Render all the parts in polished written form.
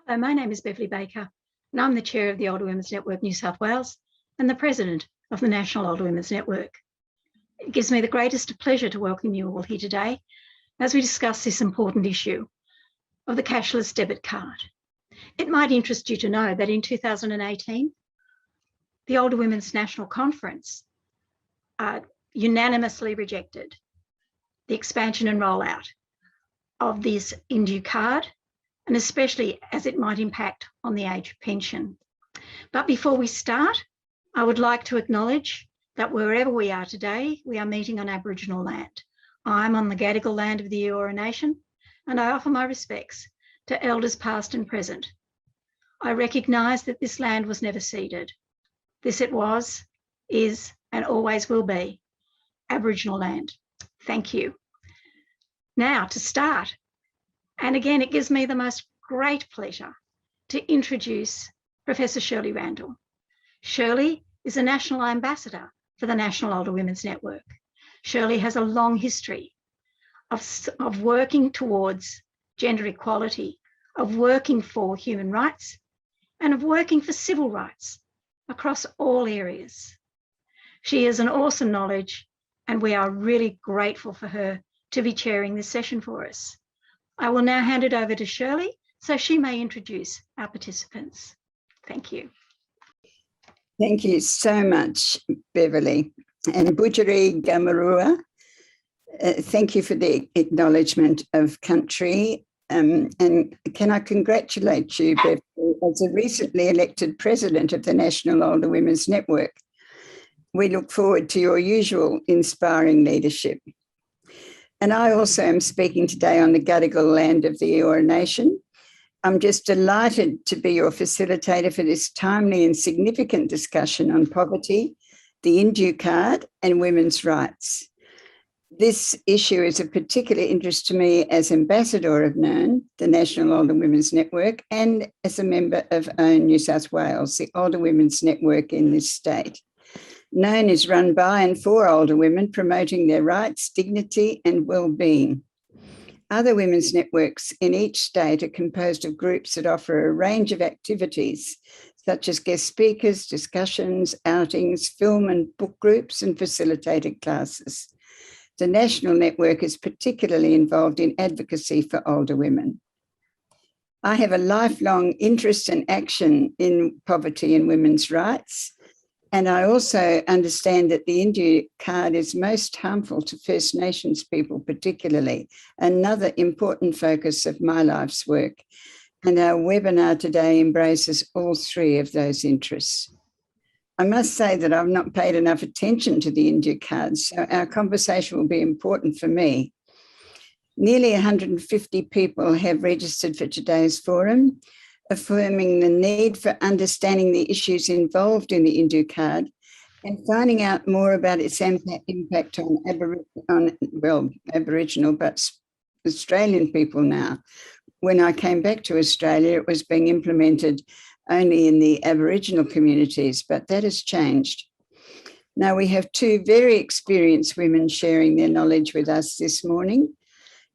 Hello, my name is Beverly Baker, and I'm the Chair of the Older Women's Network New South Wales and the President of the National Older Women's Network. It gives me the greatest pleasure to welcome you all here today as we discuss this important issue of the cashless debit card. It might interest you to know that in 2018, the Older Women's National Conference unanimously rejected the expansion and rollout of this Indue card, and especially as it might impact on the age pension. But before we start, I would like to acknowledge that wherever we are today, we are meeting on Aboriginal land. I'm on the Gadigal land of the Eora Nation, and I offer my respects to elders past and present. I recognise that this land was never ceded. This it was, is, and always will be Aboriginal land. Thank you. Now to start, and again, it gives me the most great pleasure to introduce Professor Shirley Randall. Shirley is a National Ambassador for the National Older Women's Network. Shirley has a long history of working towards gender equality, of working for human rights, and of working for civil rights across all areas. She has an awesome knowledge, and we are really grateful for her to be chairing this session for us. I will now hand it over to Shirley so she may introduce our participants. Thank you. Thank you so much, Beverly. And Budjeri Gamarua, thank you for the acknowledgement of country. And can I congratulate you, Beverly, as a recently elected president of the National Older Women's Network. We look forward to your usual inspiring leadership. And I also am speaking today on the Gadigal land of the Eora Nation. I'm just delighted to be your facilitator for this timely and significant discussion on poverty, the Indue card, and women's rights. This issue is of particular interest to me as ambassador of NOWN, the National Older Women's Network, and as a member of OWN New South Wales, the older women's network in this state. NOWN is run by and for older women, promoting their rights, dignity, and well-being. Other women's networks in each state are composed of groups that offer a range of activities, such as guest speakers, discussions, outings, film and book groups, and facilitated classes. The national network is particularly involved in advocacy for older women. I have a lifelong interest and action in poverty and women's rights. And I also understand that the Indue card is most harmful to First Nations people, particularly, another important focus of my life's work. And our webinar today embraces all three of those interests. I must say that I've not paid enough attention to the Indue card, so our conversation will be important for me. Nearly 150 people have registered for today's forum, affirming the need for understanding the issues involved in the Indue card and finding out more about its impact on Aboriginal, but Australian people now. When I came back to Australia, it was being implemented only in the Aboriginal communities, but that has changed. Now we have two very experienced women sharing their knowledge with us this morning.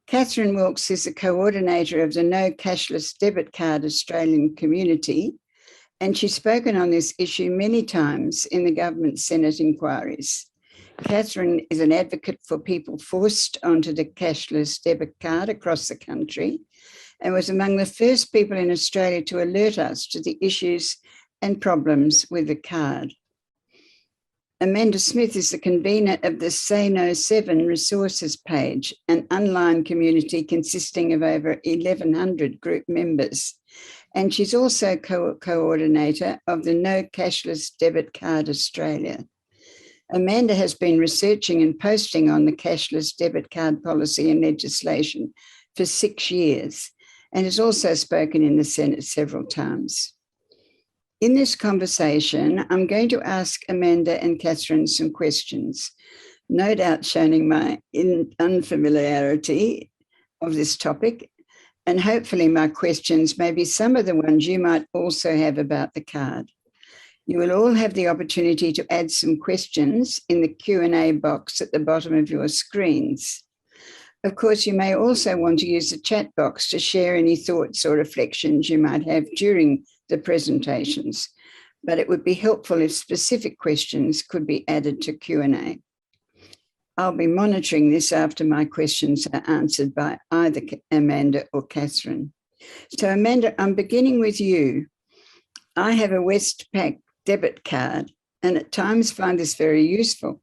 Catherine Wilkes is the coordinator of the No Cashless Debit Card Australian community, and she's spoken on this issue many times in the government Senate inquiries. Catherine is an advocate for people forced onto the cashless debit card across the country and was among the first people in Australia to alert us to the issues and problems with the card. Amanda Smith is the convener of the Say No 7 resources page, an online community consisting of over 1,100 group members. And she's also coordinator of the No Cashless Debit Card Australia. Amanda has been researching and posting on the cashless debit card policy and legislation for 6 years and has also spoken in the Senate several times. In this conversation, I'm going to ask Amanda and Catherine some questions, no doubt showing my unfamiliarity of this topic, and hopefully my questions may be some of the ones you might also have about the card. You will all have the opportunity to add some questions in the Q&A box at the bottom of your screens. Of course, you may also want to use the chat box to share any thoughts or reflections you might have during the presentations, but it would be helpful if specific questions could be added to Q&A. I'll be monitoring this after my questions are answered by either Amanda or Catherine. So Amanda, I'm beginning with you. I have a Westpac debit card and at times find this very useful.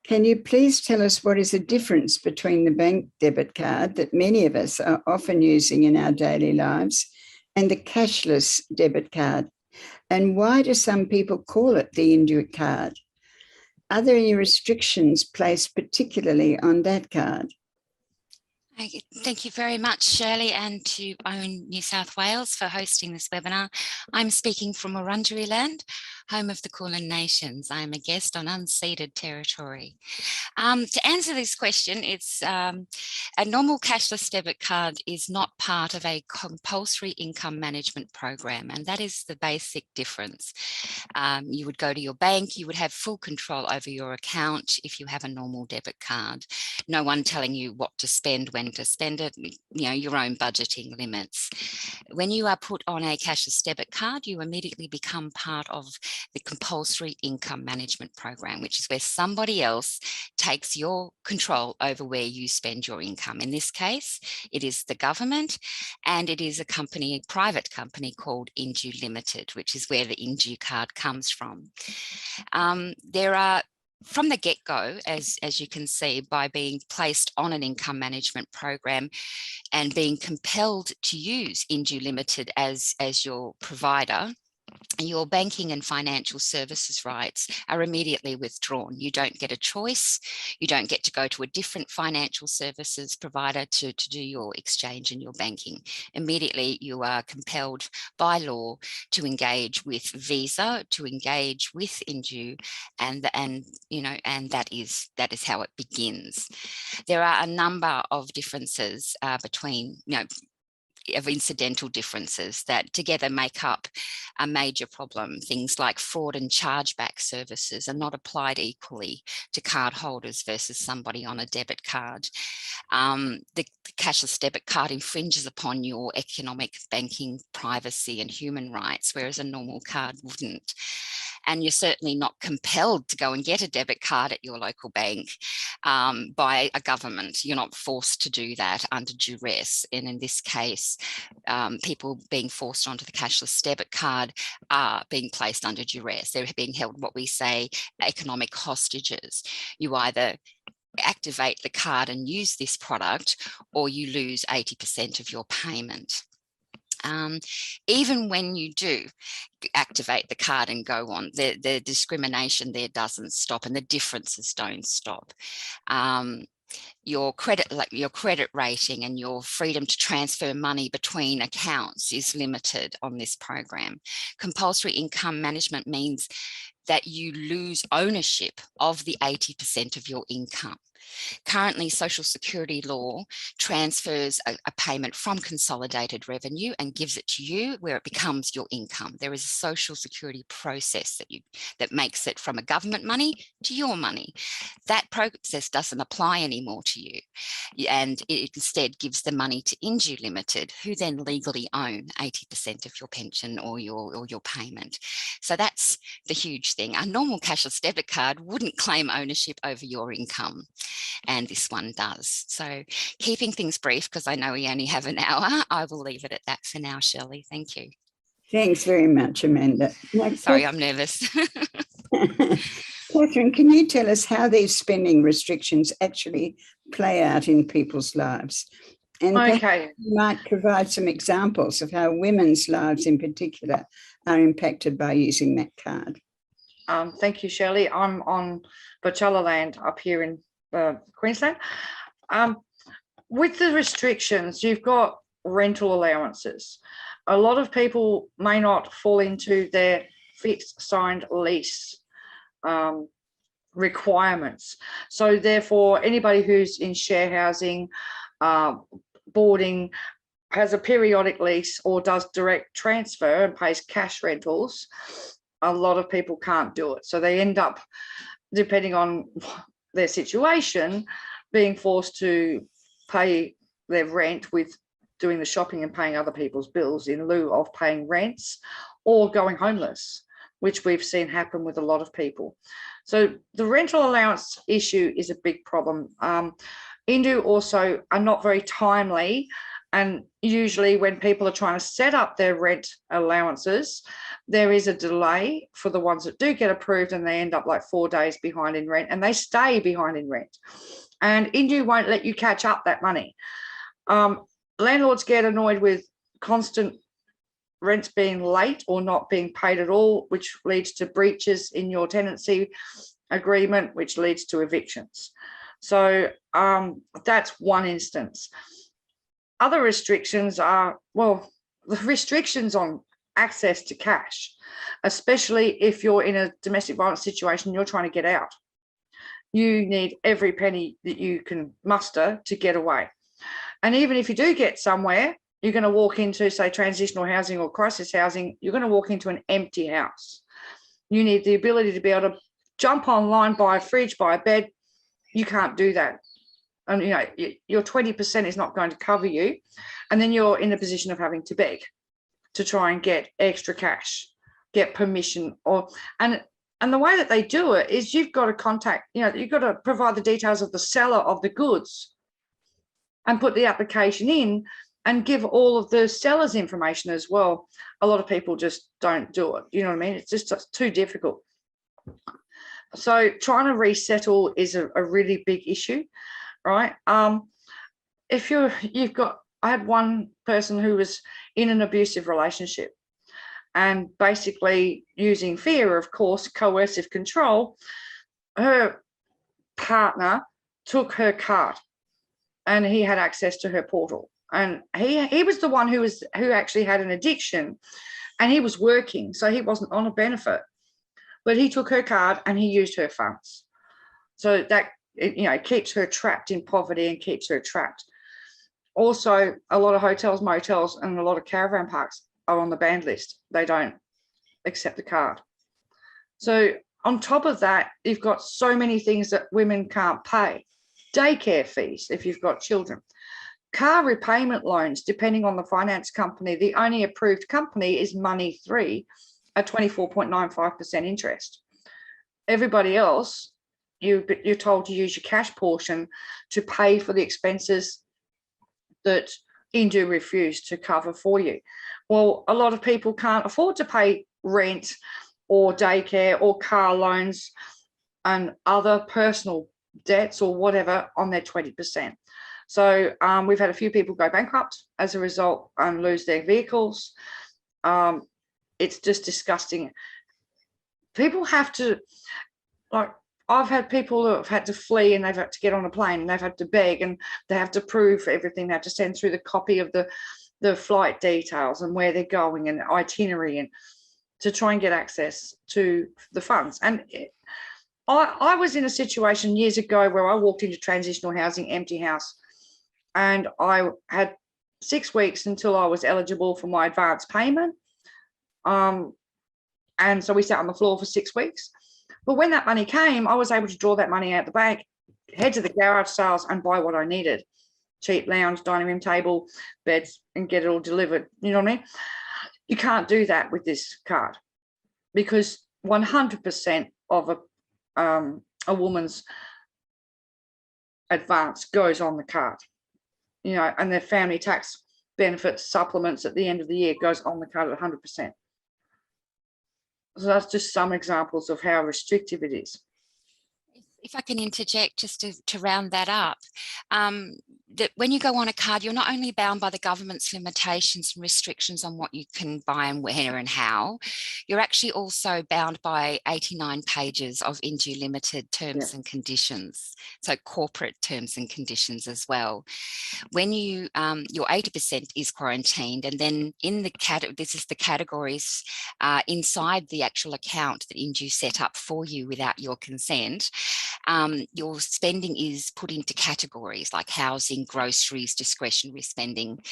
Can you please tell us what is the difference between the bank debit card that many of us are often using in our daily lives and the cashless debit card? And why do some people call it the Indue card? Are there any restrictions placed particularly on that card? Thank you very much, Shirley, and to Own New South Wales for hosting this webinar. I'm speaking from Wurundjeri land, home of the Kulin Nations. I am a guest on unceded territory. To answer this question, it's a normal cashless debit card is not part of a compulsory income management program, and that is the basic difference. You would go to your bank, you would have full control over your account if you have a normal debit card. No one telling you what to spend, when to spend it, your own budgeting limits. When you are put on a cashless debit card, you immediately become part of the compulsory income management program, which is where somebody else takes your control over where you spend your income. In this case, it is the government, and it is a private company called Indue Limited, which is where the Indue card comes from. There are, from the get-go, as you can see, by being placed on an income management program and being compelled to use Indue Limited as your provider, your banking and financial services rights are immediately withdrawn. You don't get a choice. You don't get to go to a different financial services provider to do your exchange and your banking. Immediately, you are compelled by law to engage with Visa, to engage with Indue, and that is how it begins. There are a number of differences between, of incidental differences that together make up a major problem. Things like fraud and chargeback services are not applied equally to card holders versus somebody on a debit card. The cashless debit card infringes upon your economic, banking, privacy and human rights, whereas a normal card wouldn't. And you're certainly not compelled to go and get a debit card at your local bank by a government. You're not forced to do that under duress. And in this case, people being forced onto the cashless debit card are being placed under duress. They're being held what we say economic hostages. You either activate the card and use this product, or you lose 80% of your payment. Even when you do activate the card and go on, the discrimination there doesn't stop, and the differences don't stop. Your credit rating and your freedom to transfer money between accounts is limited on this program. Compulsory income management means that you lose ownership of the 80% of your income. Currently, Social Security law transfers a payment from consolidated revenue and gives it to you where it becomes your income. There is a Social Security process that makes it from a government money to your money. That process doesn't apply anymore to you, and it instead gives the money to Indue Limited, who then legally own 80% of your pension or your payment. So that's the huge thing. A normal cashless debit card wouldn't claim ownership over your income, and this one does. So keeping things brief, because I know we only have an hour, I will leave it at that for now, Shirley. Thank you. Thanks very much, Amanda. Now, sorry, I'm nervous. Catherine, can you tell us how these spending restrictions actually play out in people's lives? And okay, you might provide some examples of how women's lives in particular are impacted by using that card. Thank you, Shirley. I'm on Bachelor land up here in Queensland. With the restrictions, you've got rental allowances. A lot of people may not fall into their fixed signed lease requirements. So therefore, anybody who's in share housing, boarding, has a periodic lease or does direct transfer and pays cash rentals, a lot of people can't do it. So they end up, depending on their situation, being forced to pay their rent with doing the shopping and paying other people's bills in lieu of paying rents, or going homeless, which we've seen happen with a lot of people. So the rental allowance issue is a big problem. Indue also are not very timely, and usually when people are trying to set up their rent allowances, there is a delay for the ones that do get approved, and they end up like 4 days behind in rent, and they stay behind in rent. And Indue won't let you catch up that money. Landlords get annoyed with constant rents being late or not being paid at all, which leads to breaches in your tenancy agreement, which leads to evictions. So that's one instance. Other restrictions are, well, the restrictions on access to cash, especially if you're in a domestic violence situation, you're trying to get out. You need every penny that you can muster to get away. And even if you do get somewhere, you're going to walk into, say, transitional housing or crisis housing, you're going to walk into an empty house. You need the ability to be able to jump online, buy a fridge, buy a bed. You can't do that. And, you know, your 20% is not going to cover you. And then you're in a position of having to beg to try and get extra cash, get permission. And the way that they do it is you've got to contact, you know, you've got to provide the details of the seller of the goods and put the application in and give all of the seller's information as well. A lot of people just don't do it. You know what I mean? It's just too difficult. So trying to resettle is a really big issue, right? If you've got, I had one person who was in an abusive relationship, and basically using fear, of course, coercive control, her partner took her card and he had access to her portal. And he was the one who actually had an addiction, and he was working, so he wasn't on a benefit. But he took her card and he used her funds. So that, you know, keeps her trapped in poverty and keeps her trapped. Also, a lot of hotels, motels, and a lot of caravan parks are on the banned list. They don't accept the card. So on top of that, you've got so many things that women can't pay. Daycare fees if you've got children. Car repayment loans, depending on the finance company. The only approved company is Money3 at 24.95% interest. Everybody else, you're told to use your cash portion to pay for the expenses that Indue refused to cover for you. Well, a lot of people can't afford to pay rent or daycare or car loans and other personal debts or whatever on their 20%. So we've had a few people go bankrupt as a result and lose their vehicles. It's just disgusting. People have to, like, I've had people who have had to flee and they've had to get on a plane and they've had to beg and they have to prove everything. They have to send through the copy of the flight details and where they're going and itinerary, and to try and get access to the funds. And I was in a situation years ago where I walked into transitional housing, empty house, and I had 6 weeks until I was eligible for my advance payment. And so we sat on the floor for 6 weeks. But when that money came, I was able to draw that money out the bank, head to the garage sales and buy what I needed. Cheap lounge, dining room table, beds, and get it all delivered. You know what I mean? You can't do that with this card, because 100% of a woman's advance goes on the card. You know, and their family tax benefits, supplements at the end of the year goes on the card at 100%. So that's just some examples of how restrictive it is. If I can interject just to round that up, that when you go on a card, you're not only bound by the government's limitations and restrictions on what you can buy and where and how, you're actually also bound by 89 pages of Indue Limited terms and conditions, so corporate terms and conditions as well. When you, your 80% is quarantined, and then in the this is the categories inside the actual account that Indue set up for you without your consent. Your spending is put into categories like housing, groceries, discretionary spending,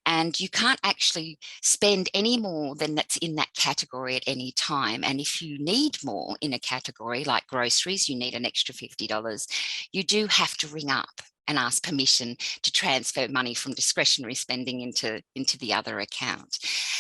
and you can't actually spend any more than that's in that category at any time. And if you need more in a category like groceries, you need an extra $50, you do have to ring up and ask permission to transfer money from discretionary spending into the other account.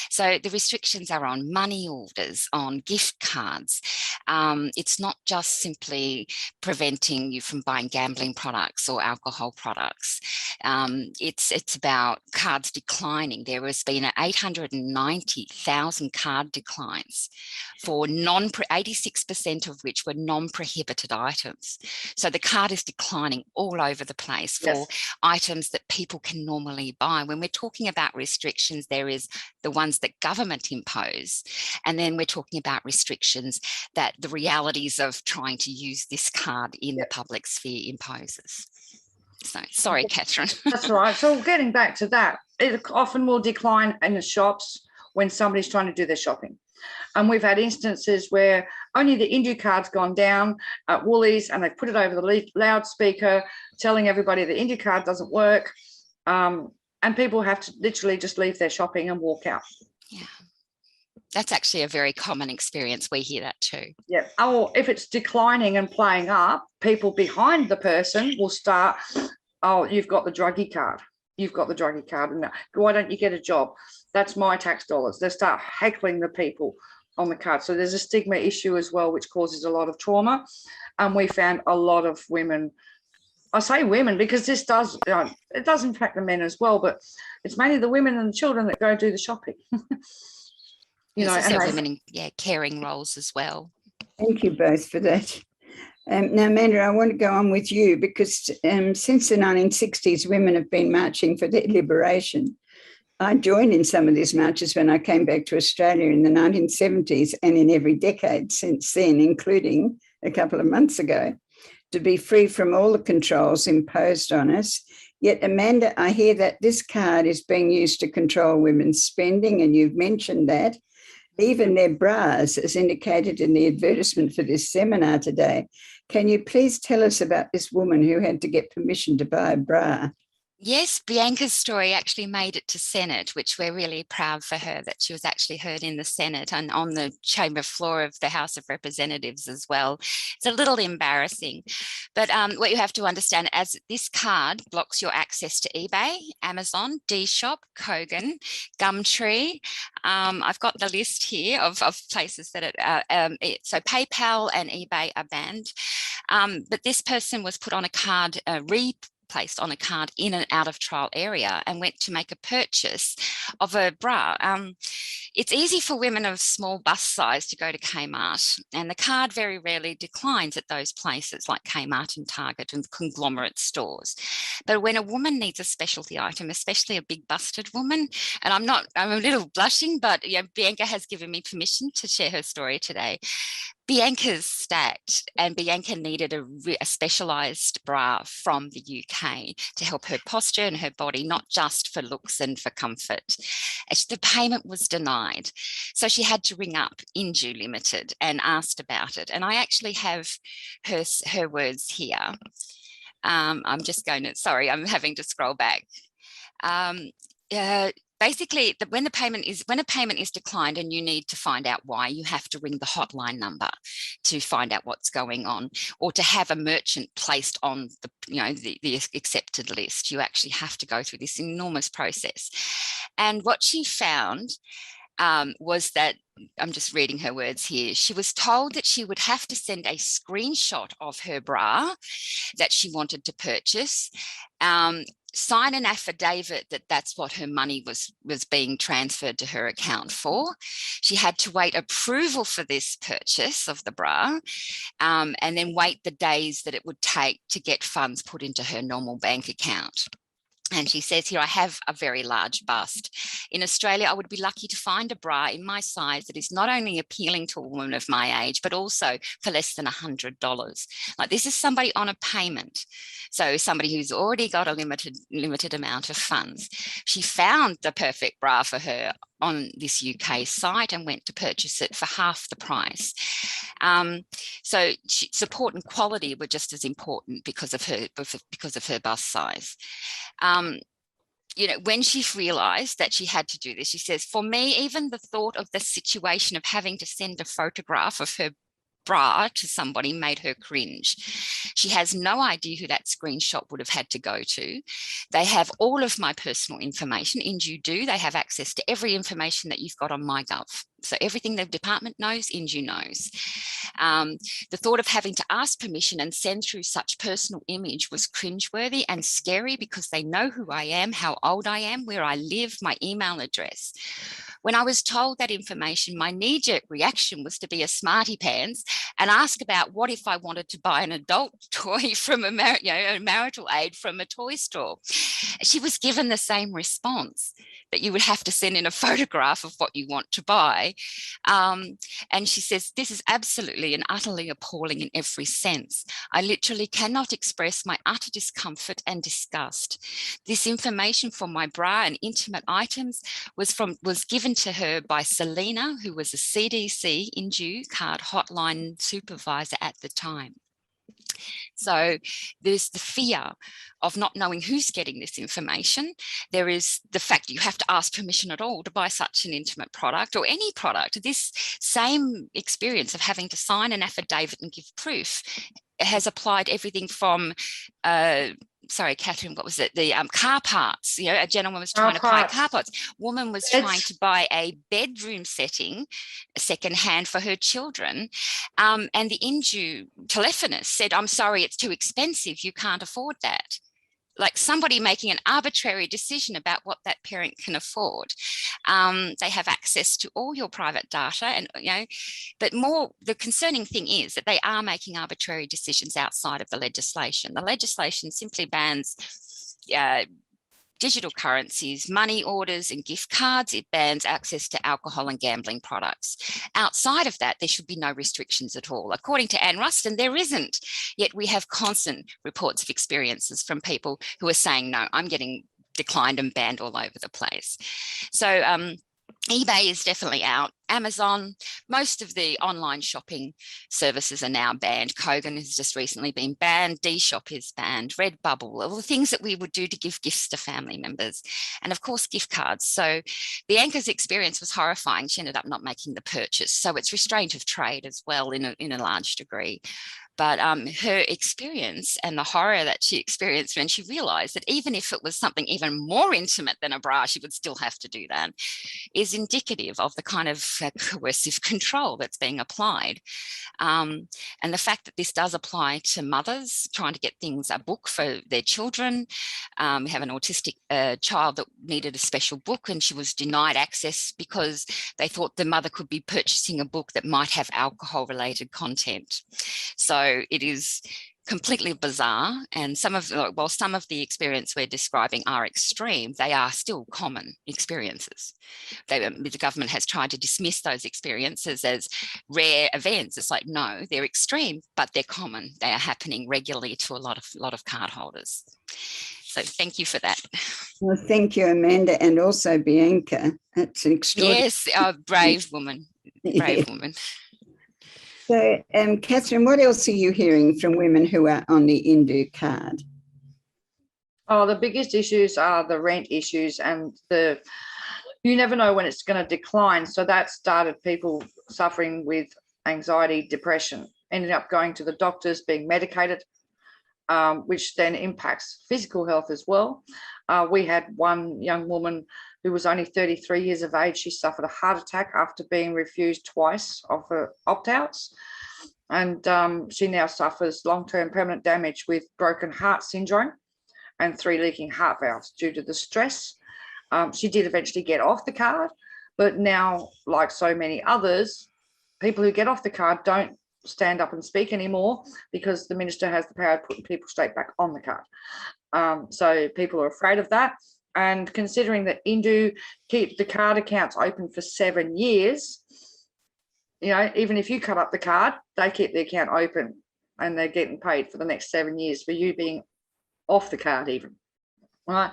So the restrictions are on money orders, on gift cards. It's not just simply preventing you from buying gambling products or alcohol products. It's about cards declining. There has been 890,000 card declines for 86% of which were non-prohibited items. So the card is declining all over the place for items that people can normally buy. When we're talking about restrictions, there is the ones that government impose, and then we're talking about restrictions that the realities of trying to use this card in the public sphere imposes. So, sorry, Catherine. That's right. So getting back to that, it often will decline in the shops when somebody's trying to do their shopping. And we've had instances where only the Indue card's gone down at Woolies and they put it over the loudspeaker telling everybody the Indue card doesn't work. And people have to literally just leave their shopping and walk out. Yeah. That's actually a very common experience. We hear that too. Yeah. Oh, if it's declining and playing up, people behind the person will start, oh, you've got the druggie card. You've got the druggie card. And why don't you get a job? That's my tax dollars. They start heckling the people on the card. So there's a stigma issue as well, which causes a lot of trauma. And we found a lot of women, I say women because this does, it does impact the men as well, but it's mainly the women and the children that go do the shopping. And women in caring roles as well. Thank you both for that. Now, Amanda, I want to go on with you because since the 1960s, women have been marching for their liberation. I joined in some of these marches when I came back to Australia in the 1970s and in every decade since then, including a couple of months ago, to be free from all the controls imposed on us. Yet, Amanda, I hear that this card is being used to control women's spending, and you've mentioned that. Even their bras, as indicated in the advertisement for this seminar today. Can you please tell us about this woman who had to get permission to buy a bra? Yes, Bianca's story actually made it to Senate, which we're really proud for her that she was actually heard in the Senate and on the chamber floor of the House of Representatives as well. It's a little embarrassing, but what you have to understand as this card blocks your access to eBay, Amazon, D-Shop, Kogan, Gumtree. I've got the list here of places that so PayPal and eBay are banned, but this person was put on a card, placed on a card in an out of trial area and went to make a purchase of a bra. It's easy for women of small bust size to go to Kmart, and the card very rarely declines at those places like Kmart and Target and conglomerate stores. But when a woman needs a specialty item, especially a big busted woman, and I'm a little blushing, but Bianca has given me permission to share her story today. Bianca's stacked, and Bianca needed a specialised bra from the UK to help her posture and her body, not just for looks and for comfort. The payment was denied, so she had to ring up Indue Limited and asked about it. And I actually have her words here. I'm just going to, sorry, I'm having to scroll back. Basically, when a payment is declined and you need to find out why, you have to ring the hotline number to find out what's going on, or to have a merchant placed on the accepted list. You actually have to go through this enormous process. And what she found was that, I'm just reading her words here, she was told that she would have to send a screenshot of her bra that she wanted to purchase, sign an affidavit that that's what her money was being transferred to her account for. She had to wait approval for this purchase of the bra, and then wait the days that it would take to get funds put into her normal bank account. And she says here, I have a very large bust. In Australia, I would be lucky to find a bra in my size that is not only appealing to a woman of my age, but also for less than $100. Like, this is somebody on a payment. So somebody who's already got a limited amount of funds. She found the perfect bra for her on this UK site and went to purchase it for half the price. So support and quality were just as important because of her bust size. When she realized that she had to do this, she says, for me, even the thought of the situation of having to send a photograph of her bra to somebody made her cringe. She has no idea who that screenshot would have had to go to. They have all of my personal information. Indue do. They have access to every information that you've got on MyGov. So everything the department knows, Indue knows. The thought of having to ask permission and send through such personal image was cringeworthy and scary because they know who I am, how old I am, where I live, my email address. When I was told that information, my knee-jerk reaction was to be a smarty pants and ask about what if I wanted to buy an adult toy from a marital aid from a toy store. She was given the same response, that you would have to send in a photograph of what you want to buy. And she says, this is absolutely and utterly appalling in every sense. I literally cannot express my utter discomfort and disgust. This information for my bra and intimate items was given to her by Selena, who was a CDC Indue card hotline supervisor at the time. So there's the fear of not knowing who's getting this information. There is the fact you have to ask permission at all to buy such an intimate product or any product. This same experience of having to sign an affidavit and give proof has applied everything from sorry, Catherine, what was it? The car parts. You know, a gentleman was trying to buy car parts. Woman was trying to buy a bedroom setting secondhand for her children. And the Indue telephonist said, I'm sorry, it's too expensive. You can't afford that. Like somebody making an arbitrary decision about what that parent can afford. They have access to all your private data, and but more the concerning thing is that they are making arbitrary decisions outside of the legislation. The legislation simply bans digital currencies, money orders and gift cards. It bans access to alcohol and gambling products. Outside of that, there should be no restrictions at all. According to Anne Ruston, there isn't. Yet we have constant reports of experiences from people who are saying, no, I'm getting declined and banned all over the place. So eBay is definitely out. Amazon, most of the online shopping services are now banned. Kogan has just recently been banned. D-Shop is banned. Redbubble, all the things that we would do to give gifts to family members. And of course, gift cards. So Bianca's experience was horrifying. She ended up not making the purchase. So it's restraint of trade as well in a large degree. But her experience and the horror that she experienced when she realised that even if it was something even more intimate than a bra, she would still have to do that, is indicative of the kind of coercive control that's being applied. And the fact that this does apply to mothers trying to get a book for their children. We have an autistic child that needed a special book and she was denied access because they thought the mother could be purchasing a book that might have alcohol-related content. So it is completely bizarre, and while some of the experience we're describing are extreme, they are still common experiences. The government has tried to dismiss those experiences as rare events. It's like, no, they're extreme, but they're common. They are happening regularly to a lot of card holders. So thank you for that. Well, thank you, Amanda, and also Bianca. That's an extraordinary. Yes, a brave woman, brave woman. So, Catherine, what else are you hearing from women who are on the Indue card? Oh, the biggest issues are the rent issues and you never know when it's going to decline. So that started people suffering with anxiety, depression, ended up going to the doctors, being medicated, which then impacts physical health as well. We had one young woman who was only 33 years of age. She suffered a heart attack after being refused twice of her opt-outs. And she now suffers long-term permanent damage with broken heart syndrome and 3 leaking heart valves due to the stress. She did eventually get off the card, but now, like so many others, people who get off the card don't stand up and speak anymore because the minister has the power of putting people straight back on the card. So people are afraid of that. And considering that Indue keep the card accounts open for 7 years, even if you cut up the card, they keep the account open and they're getting paid for the next 7 years for you being off the card even. Right?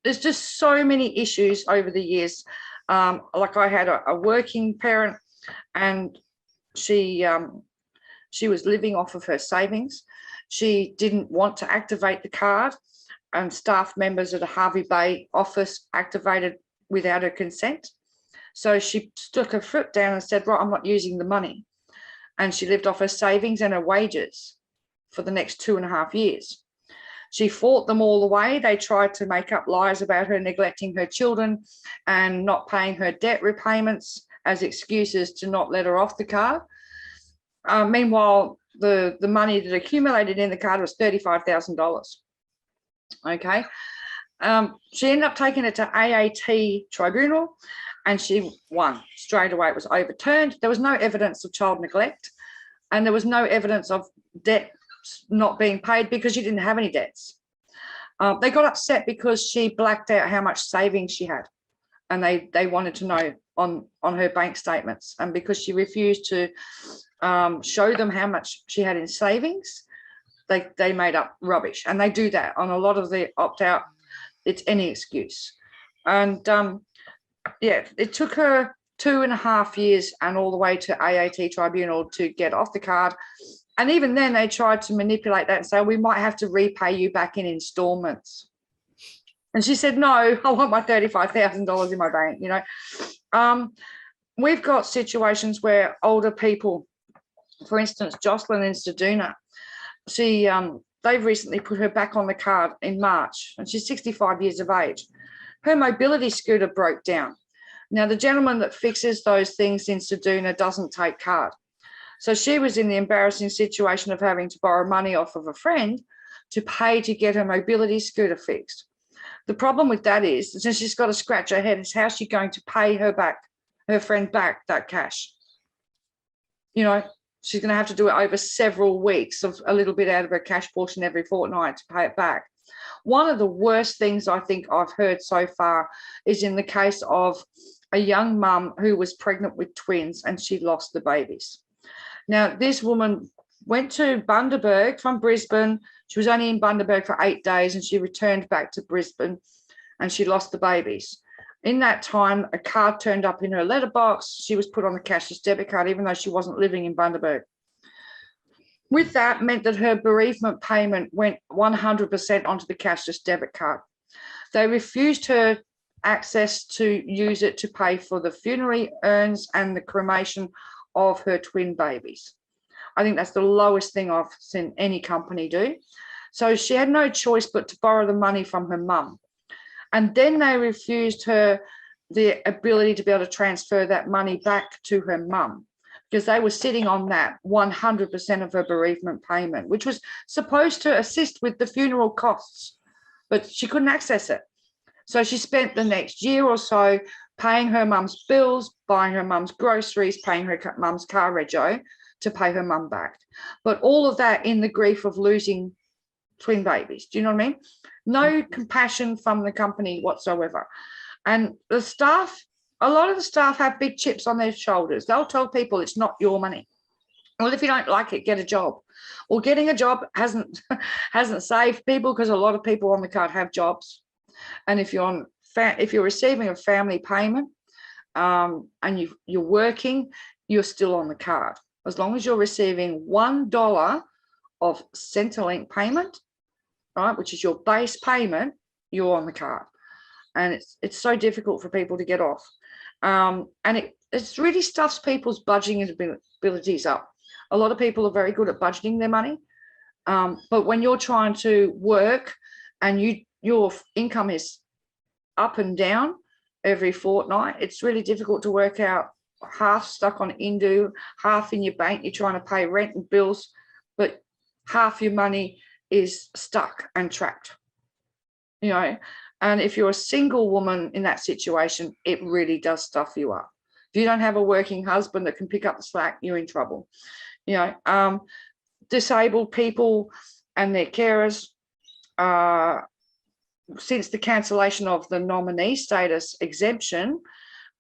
There's just so many issues over the years. Like I had a working parent and she was living off of her savings. She didn't want to activate the card, and staff members at the Hervey Bay office activated without her consent. So she stuck her foot down and said, right, I'm not using the money. and she lived off her savings and her wages for the next 2.5 years. She fought them all the way. They tried to make up lies about her neglecting her children and not paying her debt repayments as excuses to not let her off the card. Meanwhile, the money that accumulated in the card was $35,000. Okay. She ended up taking it to AAT tribunal, and she won straight away. It was overturned. There was no evidence of child neglect, and there was no evidence of debt not being paid because she didn't have any debts. They got upset because she blacked out how much savings she had, and they wanted to know on her bank statements. And because she refused to show them how much she had in savings, they made up rubbish. And they do that on a lot of the opt-out. It's any excuse. And yeah, it took her 2.5 years and all the way to AAT tribunal to get off the card. And even then they tried to manipulate that and say, we might have to repay you back in installments. And she said, no, I want my $35,000 in my bank. You know, we've got situations where older people, for instance, Jocelyn in Seduna, they've recently put her back on the card in March, and she's 65 years of age. Her mobility scooter broke down. Now, the gentleman that fixes those things in Seduna doesn't take card. So she was in the embarrassing situation of having to borrow money off of a friend to pay to get her mobility scooter fixed. The problem with that is, since she's got to scratch her head, is how's she going to pay her friend back that cash? You know, she's going to have to do it over several weeks of a little bit out of her cash portion every fortnight to pay it back. One of the worst things I think I've heard so far is in the case of a young mum who was pregnant with twins and she lost the babies. Now, this woman went to Bundaberg from Brisbane. She was only in Bundaberg for 8 days and she returned back to Brisbane and she lost the babies. In that time, a card turned up in her letterbox. She was put on the cashless debit card, even though she wasn't living in Bundaberg. With that meant that her bereavement payment went 100% onto the cashless debit card. They refused her access to use it to pay for the funerary urns and the cremation of her twin babies. I think that's the lowest thing I've seen any company do. So she had no choice but to borrow the money from her mum. And then they refused her the ability to be able to transfer that money back to her mum, because they were sitting on that 100% of her bereavement payment, which was supposed to assist with the funeral costs, but she couldn't access it. So she spent the next year or so paying her mum's bills, buying her mum's groceries, paying her mum's car rego to pay her mum back. But all of that in the grief of losing twin babies. Do you know what I mean? No compassion from the company whatsoever. And the staff, a lot of the staff have big chips on their shoulders. They'll tell people it's not your money. Well, if you don't like it, get a job. Well, getting a job hasn't saved people, because a lot of people on the card have jobs. And if you're receiving a family payment and you're working, you're still on the card. As long as you're receiving $1 of Centrelink payment, right, which is your base payment, you're on the card. And it's so difficult for people to get off. And it really stuffs people's budgeting abilities up. A lot of people are very good at budgeting their money. But when you're trying to work and your income is up and down every fortnight, it's really difficult to work out. Half stuck on Indue, half in your bank, you're trying to pay rent and bills, but half your money is stuck and trapped, you know. And if you're a single woman in that situation, it really does stuff you up. If you don't have a working husband that can pick up the slack, you're in trouble. You know, disabled people and their carers, since the cancellation of the nominee status exemption,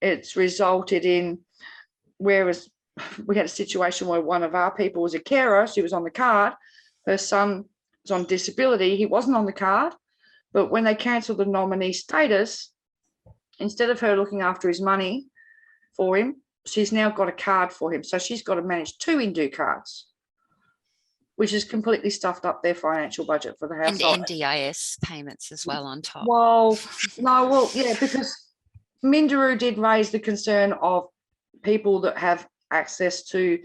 it's resulted in, whereas we had a situation where one of our people was a carer, she was on the card, her son was on disability, he wasn't on the card, but when they cancelled the nominee status, instead of her looking after his money for him, she's now got a card for him. So she's got to manage 2 Indue cards, which has completely stuffed up their financial budget for the household. And NDIS payments as well on top. Yeah, because Mindue did raise the concern of people that have access to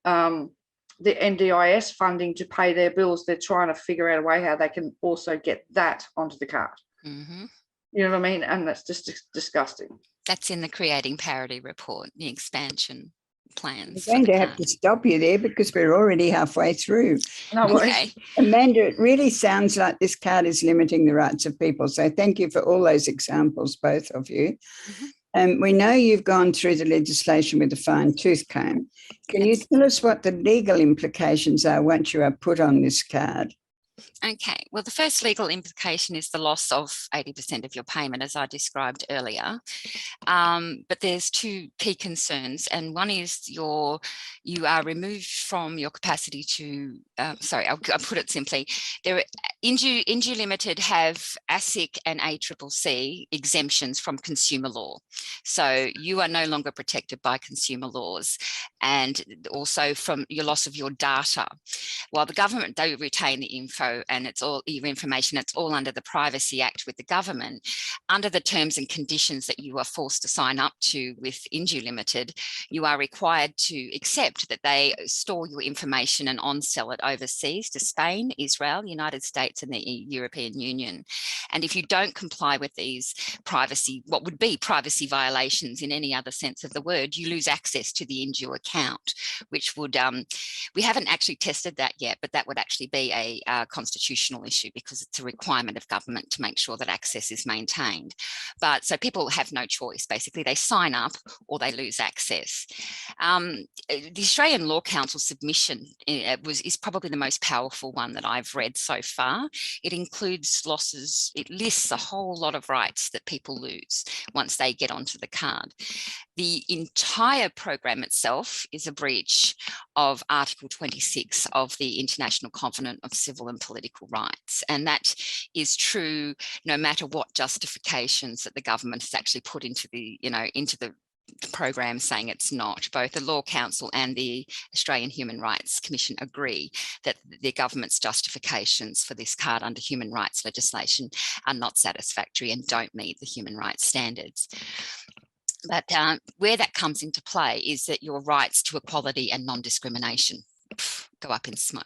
the NDIS funding to pay their bills. They're trying to figure out a way how they can also get that onto the card. Mm-hmm. You know what I mean? And that's just disgusting. That's in the Creating Parity report, the expansion plans. I'm going to have to stop you there because we're already halfway through. No worries. Amanda, it really sounds like this card is limiting the rights of people. So thank you for all those examples, both of you. Mm-hmm. We know you've gone through the legislation with a fine-tooth comb. Can you tell us what the legal implications are once you are put on this card? Okay, well, the first legal implication is the loss of 80% of your payment, as I described earlier. But there's two key concerns, and one is you are removed from your capacity to, I'll put it simply, Indue Limited have ASIC and ACCC exemptions from consumer law. So you are no longer protected by consumer laws, and also from your loss of your data. While the government, they retain the info and it's all your information, it's all under the Privacy Act with the government. Under the terms and conditions that you are forced to sign up to with Indue Limited, you are required to accept that they store your information and on-sell it overseas to Spain, Israel, United States and the European Union. And if you don't comply with these what would be privacy violations in any other sense of the word, you lose access to the Indue account, which would, we haven't actually tested that yet, but that would actually be a constitutional issue because it's a requirement of government to make sure that access is maintained. But so people have no choice. Basically, they sign up or they lose access. The Australian Law Council submission is probably the most powerful one that I've read so far. It includes losses. It lists a whole lot of rights that people lose once they get onto the card. The entire program itself is a breach of Article 26 of the International Covenant of Civil and Political Rights. And that is true no matter what justifications that the government has actually put into the program saying it's not. Both the Law Council and the Australian Human Rights Commission agree that the government's justifications for this card under human rights legislation are not satisfactory and don't meet the human rights standards. But where that comes into play is that your rights to equality and non-discrimination go up in smoke.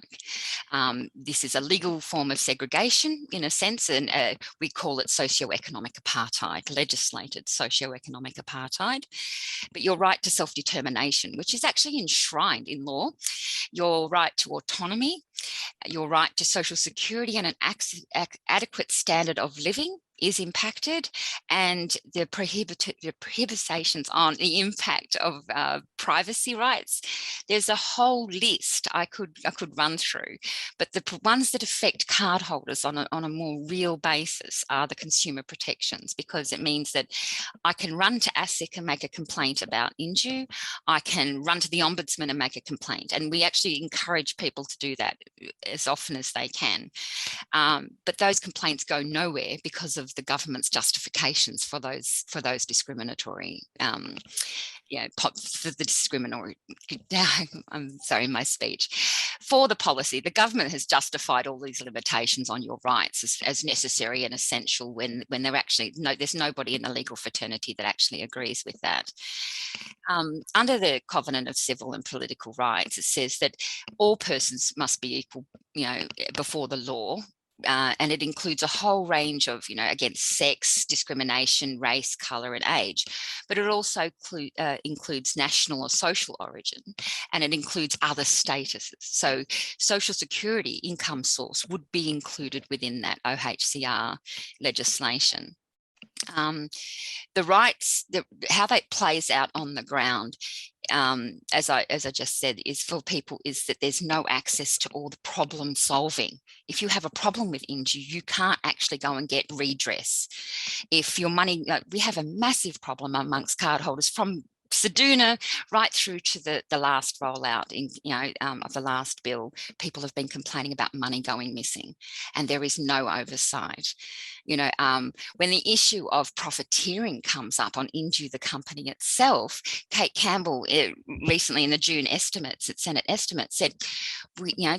This is a legal form of segregation in a sense, and we call it socioeconomic apartheid, legislated socioeconomic apartheid. But your right to self-determination, which is actually enshrined in law, your right to autonomy, your right to social security and an adequate standard of living is impacted, and the prohibitions on the impact of privacy rights. There's a whole list I could run through, but the ones that affect cardholders on a more real basis are the consumer protections, because it means that I can run to ASIC and make a complaint about Indue. I can run to the Ombudsman and make a complaint, and we actually encourage people to do that as often as they can. But those complaints go nowhere because of the government's justifications for those discriminatory, for the discriminatory. I'm sorry, my speech. For the policy, the government has justified all these limitations on your rights as necessary and essential when they're actually there's nobody in the legal fraternity that actually agrees with that. Under the Covenant of Civil and Political Rights, it says that all persons must be equal, before the law. And it includes a whole range of, against sex, discrimination, race, colour and age. But it also includes national or social origin, and it includes other statuses. So social security income source would be included within that OHCR legislation. The rights, how that plays out on the ground, as I just said, is for people is that there's no access to all the problem solving. If you have a problem with Indue, you can't actually go and get redress. If your money, we have a massive problem amongst cardholders from Seduna right through to the last rollout of the last bill. People have been complaining about money going missing, and there is no oversight. When the issue of profiteering comes up on Indue, the company itself, Kate Campbell recently in the June estimates, Senate estimates, said,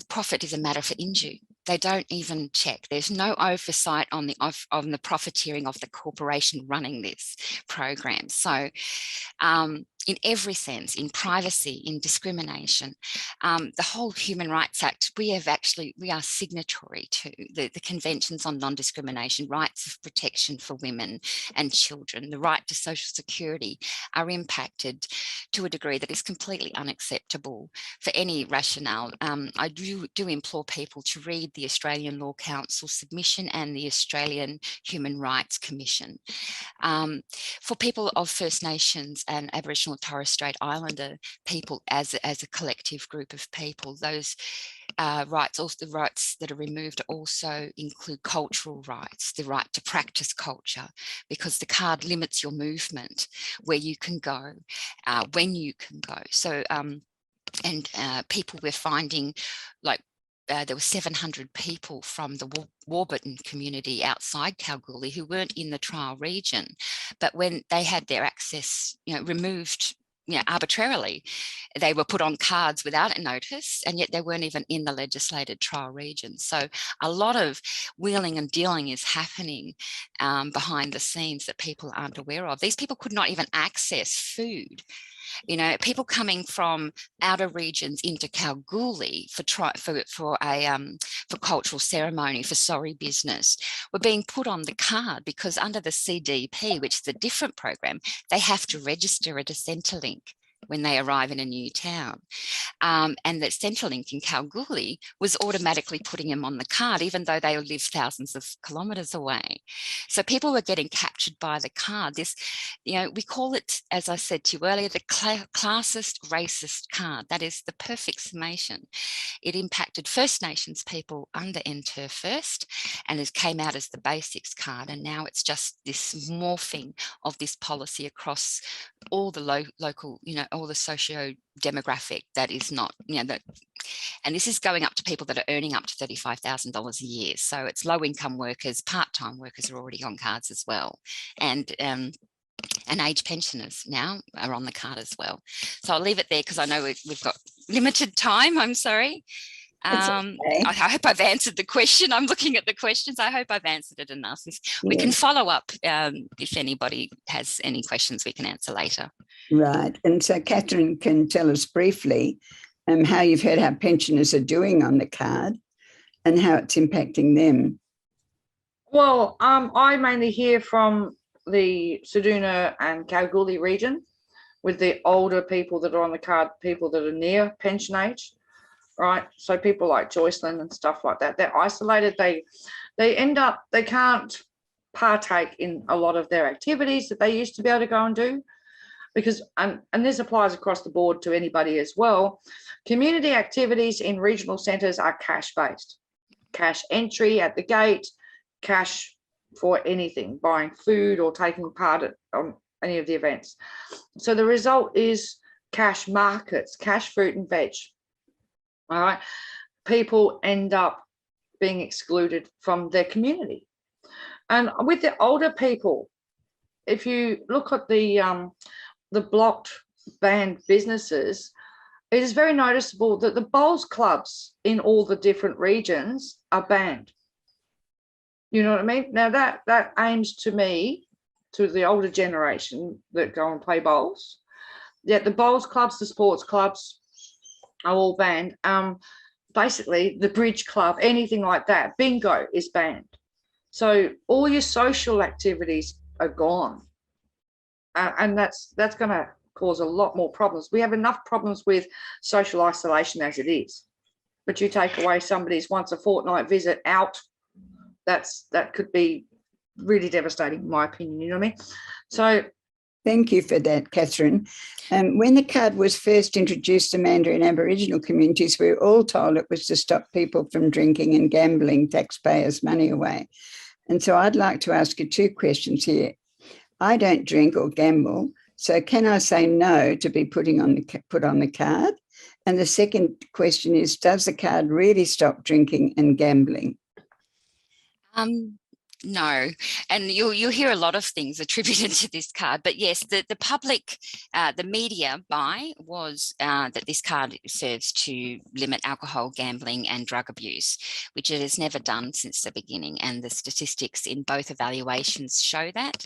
profit is a matter for Indue. They don't even check. There's no oversight on the profiteering of the corporation running this program. So in every sense, in privacy, in discrimination. The whole Human Rights Act, we are signatory to the conventions on non-discrimination, rights of protection for women and children, the right to social security are impacted to a degree that is completely unacceptable for any rationale. I do implore people to read the Australian Law Council submission and the Australian Human Rights Commission. For people of First Nations and Aboriginal and Torres Strait Islander people as a collective group of people, those rights, also the rights that are removed also include cultural rights, the right to practice culture, because the card limits your movement, where you can go, when you can go. So, people we're finding, like, there were 700 people from the Warburton community outside Kalgoorlie who weren't in the trial region, but when they had their access, removed, arbitrarily, they were put on cards without a notice, and yet they weren't even in the legislated trial region. So a lot of wheeling and dealing is happening behind the scenes that people aren't aware of. These people could not even access food. People coming from outer regions into Kalgoorlie for cultural ceremony, for sorry business, were being put on the card because under the CDP, which is a different program, they have to register at a Centrelink when they arrive in a new town. And that Centrelink in Kalgoorlie was automatically putting them on the card, even though they live thousands of kilometres away. So people were getting captured by the card. This, we call it, as I said to you earlier, the classist, racist card. That is the perfect summation. It impacted First Nations people under Enter First, and it came out as the basics card. And now it's just this morphing of this policy across all the local, all the socio-demographic that is not, and this is going up to people that are earning up to $35,000 a year. So it's low-income workers, part-time workers are already on cards as well. And age pensioners now are on the card as well. So I'll leave it there because I know we've got limited time. I'm sorry. Okay. I hope I've answered the question. I'm looking at the questions. I hope I've answered it enough. We can follow up if anybody has any questions we can answer later. Right. And so Catherine can tell us briefly how you've heard how pensioners are doing on the card and how it's impacting them. Well, I mainly hear from the Ceduna and Kalgoorlie region with the older people that are on the card, people that are near pension age. Right, so people like Joycelyn and stuff like that, they're isolated. They can't partake in a lot of their activities that they used to be able to go and do, because and this applies across the board to anybody as well. Community activities in regional centres are cash based, cash entry at the gate, cash for anything, buying food or taking part on any of the events. So the result is cash markets, cash fruit and veg. All right, people end up being excluded from their community. And with the older people, if you look at the blocked banned businesses, it is very noticeable that the bowls clubs in all the different regions are banned. You know what I mean? Now that aims to the older generation that go and play bowls. Yet the bowls clubs, the sports clubs, are all banned. Basically, the bridge club, anything like that, bingo is banned. So all your social activities are gone, and that's going to cause a lot more problems. We have enough problems with social isolation as it is, but you take away somebody's once a fortnight visit out, that could be really devastating, in my opinion. You know what I mean? So. Thank you for that, Catherine. When the card was first introduced to Mandarin and Aboriginal communities, we were all told it was to stop people from drinking and gambling taxpayers' money away. And so I'd like to ask you two questions here. I don't drink or gamble, so can I say no to be put on the card? And the second question is, does the card really stop drinking and gambling? No, and you'll hear a lot of things attributed to this card, but yes, the public, the media buy was that this card serves to limit alcohol, gambling and drug abuse, which it has never done since the beginning, and the statistics in both evaluations show that.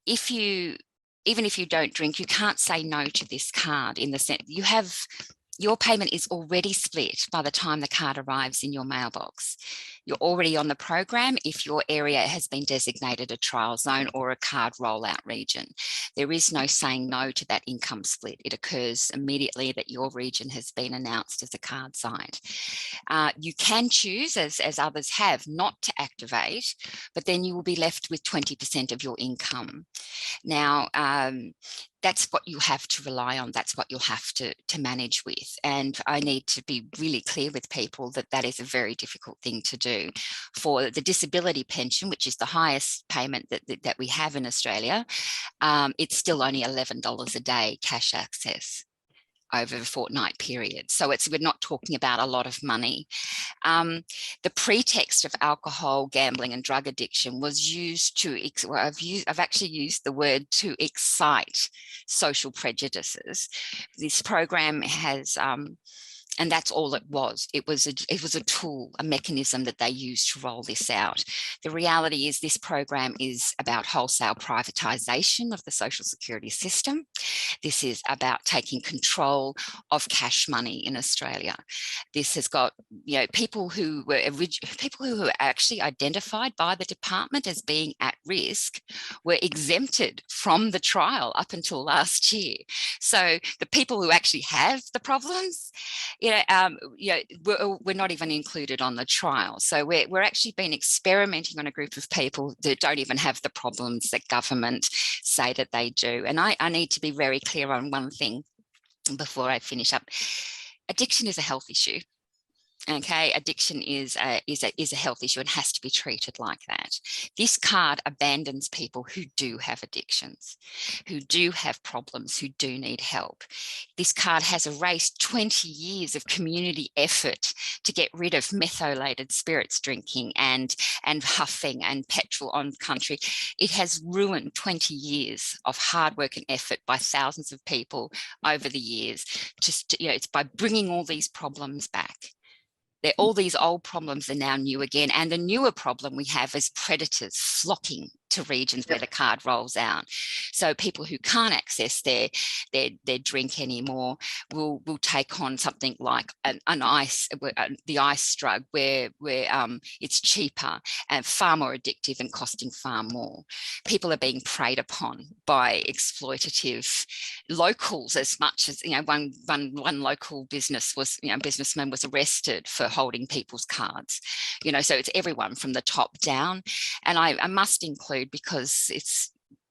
If you even if you don't drink, you can't say no to this card in the sense your payment is already split by the time the card arrives in your mailbox. You're already on the program if your area has been designated a trial zone or a card rollout region. There is no saying no to that income split. It occurs immediately that your region has been announced as a card site. You can choose, as others have, not to activate, but then you will be left with 20% of your income. Now, that's what you have to rely on. That's what you'll have to manage with. And I need to be really clear with people that that is a very difficult thing to do. For the disability pension, which is the highest payment that we have in Australia, it's still only $11 a day cash access over a fortnight period. So we're not talking about a lot of money. The pretext of alcohol, gambling and drug addiction was used to, I've actually used the word to excite social prejudices. This program has, and that's all it was. It was a tool, a mechanism that they used to roll this out. The reality is this program is about wholesale privatisation of the social security system. This is about taking control of cash money in Australia. This has got, people who were actually identified by the department as being at risk were exempted from the trial up until last year. So the people who actually have the problems, we're not even included on the trial. So we're actually been experimenting on a group of people that don't even have the problems that government say that they do. And I need to be very clear on one thing before I finish up. Addiction is a health issue. Okay, addiction is a health issue and has to be treated like that. This card abandons people who do have addictions, who do have problems, who do need help. This card has erased 20 years of community effort to get rid of methylated spirits drinking and huffing and petrol on country. It has ruined 20 years of hard work and effort by thousands of people over the years. It's by bringing all these problems back. All these old problems are now new again. And the newer problem we have is predators flocking to regions where the card rolls out. So people who can't access their drink anymore will take on something like the ice drug where it's cheaper and far more addictive and costing far more. People are being preyed upon by exploitative locals as much as, one local businessman was arrested for holding people's cards. So it's everyone from the top down. And I must include, because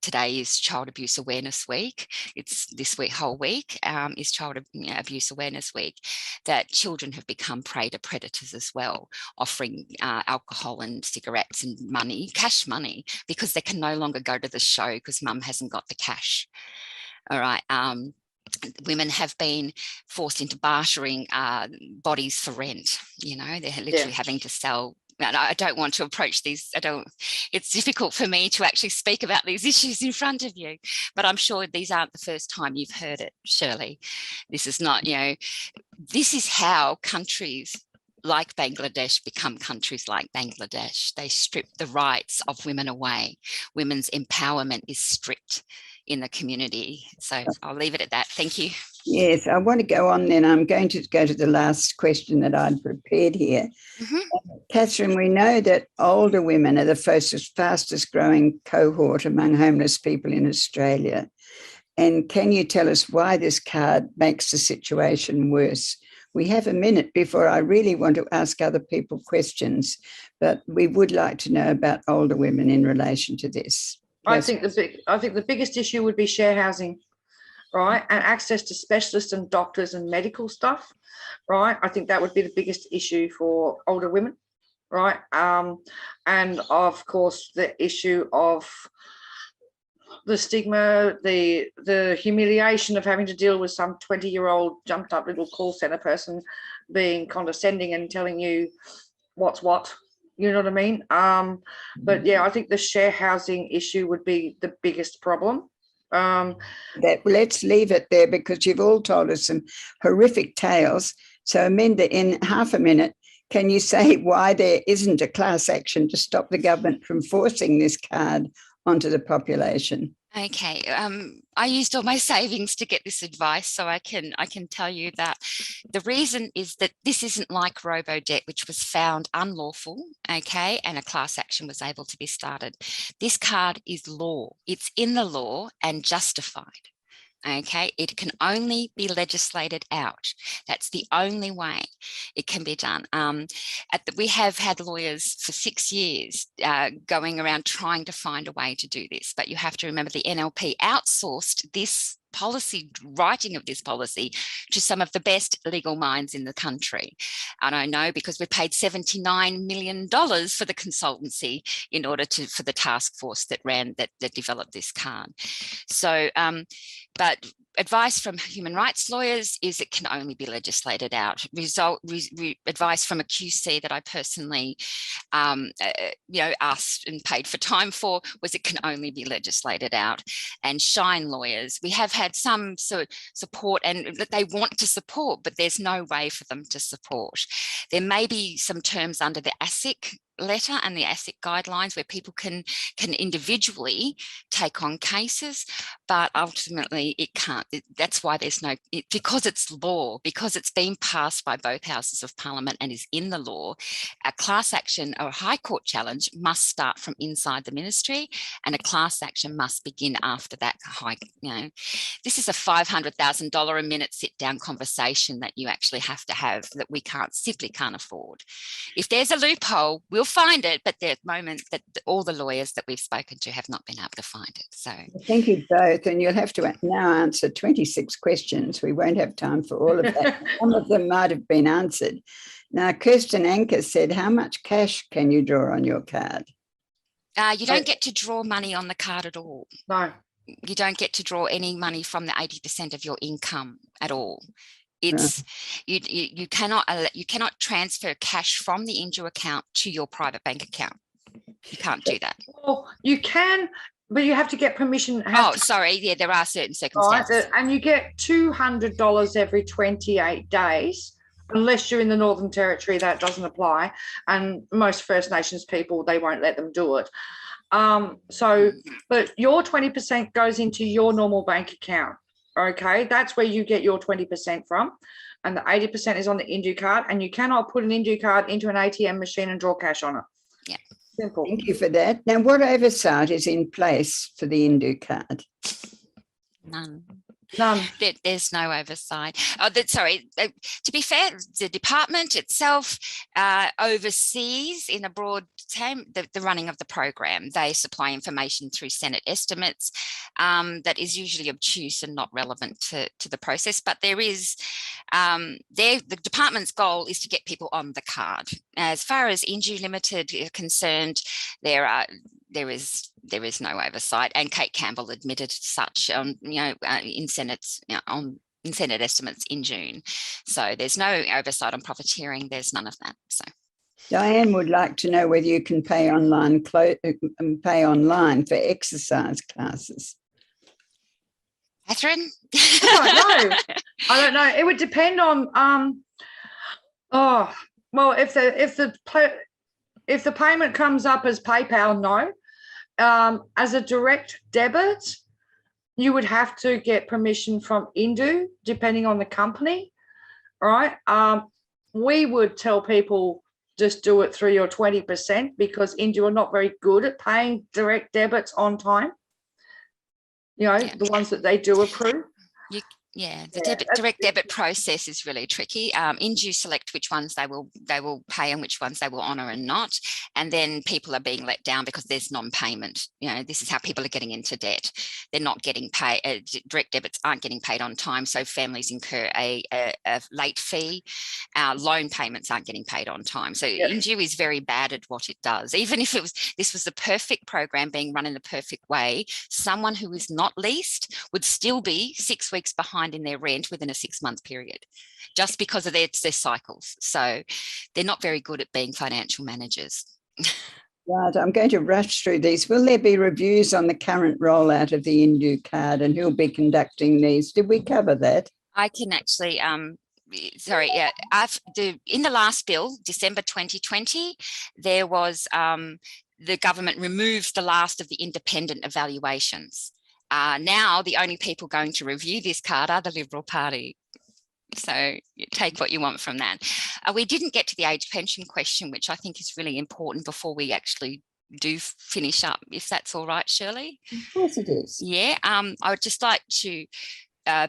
today is Child Abuse Awareness Week. It's this whole week is Child Abuse Awareness Week, that children have become prey to predators as well, offering alcohol and cigarettes and cash money, because they can no longer go to the show because mum hasn't got the cash. All right. Women have been forced into bartering bodies for rent. They're literally having to sell. And I don't want to approach these. It's difficult for me to actually speak about these issues in front of you, but I'm sure these aren't the first time you've heard it, Shirley. This is not, this is how countries like Bangladesh become countries like Bangladesh. They strip the rights of women away. Women's empowerment is stripped in the community. So I'll leave it at that. Thank you. Yes, I want to go on then. I'm going to go to the last question that I'd prepared here. Mm-hmm. Catherine, we know that older women are the fastest growing cohort among homeless people in Australia. And can you tell us why this card makes the situation worse? We have a minute before I really want to ask other people questions, but we would like to know about older women in relation to this. I think the biggest issue would be share housing, right, and access to specialists and doctors and medical stuff, right. I think that would be the biggest issue for older women, right, and of course the issue of the stigma, the humiliation of having to deal with some 20-year-old jumped up little call center person being condescending and telling you what's what. You know what I mean? But yeah, I think the share housing issue would be the biggest problem. Let's leave it there, because you've all told us some horrific tales. So Aminda, in half a minute, can you say why there isn't a class action to stop the government from forcing this card onto the population? Okay, I used all my savings to get this advice, so I can tell you that the reason is that this isn't like robo-debt, which was found unlawful, okay, and a class action was able to be started. This card is law. It's in the law and justified. Okay, it can only be legislated out. That's the only way it can be done. We have had lawyers for 6 years going around trying to find a way to do this, but you have to remember the NLP outsourced this policy, writing of this policy, to some of the best legal minds in the country. And I know because we paid $79 million for the consultancy in order for the task force that developed this card. So, but advice from human rights lawyers is it can only be legislated out. Advice from a QC that I personally asked and paid for time for was it can only be legislated out. And Shine lawyers, we have had some support and that they want to support, but there's no way for them to support. There may be some terms under the ASIC letter and the ASIC guidelines where people can individually take on cases, but ultimately it can't. That's why there's no, because it's law, because it's been passed by both houses of parliament and is in the law, a class action or a high court challenge must start from inside the ministry, and a class action must begin after that this is a $500,000 a minute sit down conversation that you actually have to have that we simply can't afford. If there's a loophole, we'll find it, but there are moments that all the lawyers that we've spoken to have not been able to find it. So thank you both, and you'll have to now answer 26 questions. We won't have time for all of that. Some of them might have been answered. Now, Kirsten Anker said, how much cash can you draw on your card? You don't get to draw money on the card at all. No. You don't get to draw any money from the 80% of your income at all. It's you cannot transfer cash from the Indue account to your private bank account. You can't do that. Well, you can, but you have to get permission. Sorry. Yeah, there are certain circumstances. Right, and you get $200 every 28 days, unless you're in the Northern Territory, that doesn't apply. And most First Nations people, they won't let them do it. But your 20% goes into your normal bank account. Okay, that's where you get your 20% from, and the 80% is on the Indue card, and you cannot put an Indue card into an ATM machine and draw cash on it. Yeah, simple. Thank you for that. Now, what oversight is in place for the Indue card? None. There's no oversight. To be fair, the department itself oversees in a broad term the running of the program. They supply information through Senate estimates that is usually obtuse and not relevant to the process. But there is the department's goal is to get people on the card. As far as Indue Limited is concerned, there is no oversight, and Kate Campbell admitted such in Senate estimates in June. So there's no oversight on profiteering. There's none of that. So Diane would like to know whether you can pay online for exercise classes. Catherine? I don't know. It would depend on if the payment comes up as PayPal, no. As a direct debit, you would have to get permission from Indue, depending on the company, right? We would tell people just do it through your 20% because Indue are not very good at paying direct debits on time. The ones that they do approve. The direct debit process is really tricky. Indue select which ones they will pay and which ones they will honour and not, and then people are being let down because there's non-payment. This is how people are getting into debt. They're not getting paid. Direct debits aren't getting paid on time, so families incur a late fee. Loan payments aren't getting paid on time. So Indue is very bad at what it does. Even if this was the perfect program being run in the perfect way, someone who is not leased would still be 6 weeks behind in their rent within a 6-month period, just because of their cycles. So they're not very good at being financial managers. Right, I'm going to rush through these. Will there be reviews on the current rollout of the Indue card, and who'll be conducting these? Did we cover that? I can actually in the last bill, December 2020, there was the government removed the last of the independent evaluations. Now the only people going to review this card are the Liberal Party. So you take what you want from that. We didn't get to the age pension question, which I think is really important before we actually do finish up, if that's all right, Shirley. Of course it is. Yeah, I would just like to,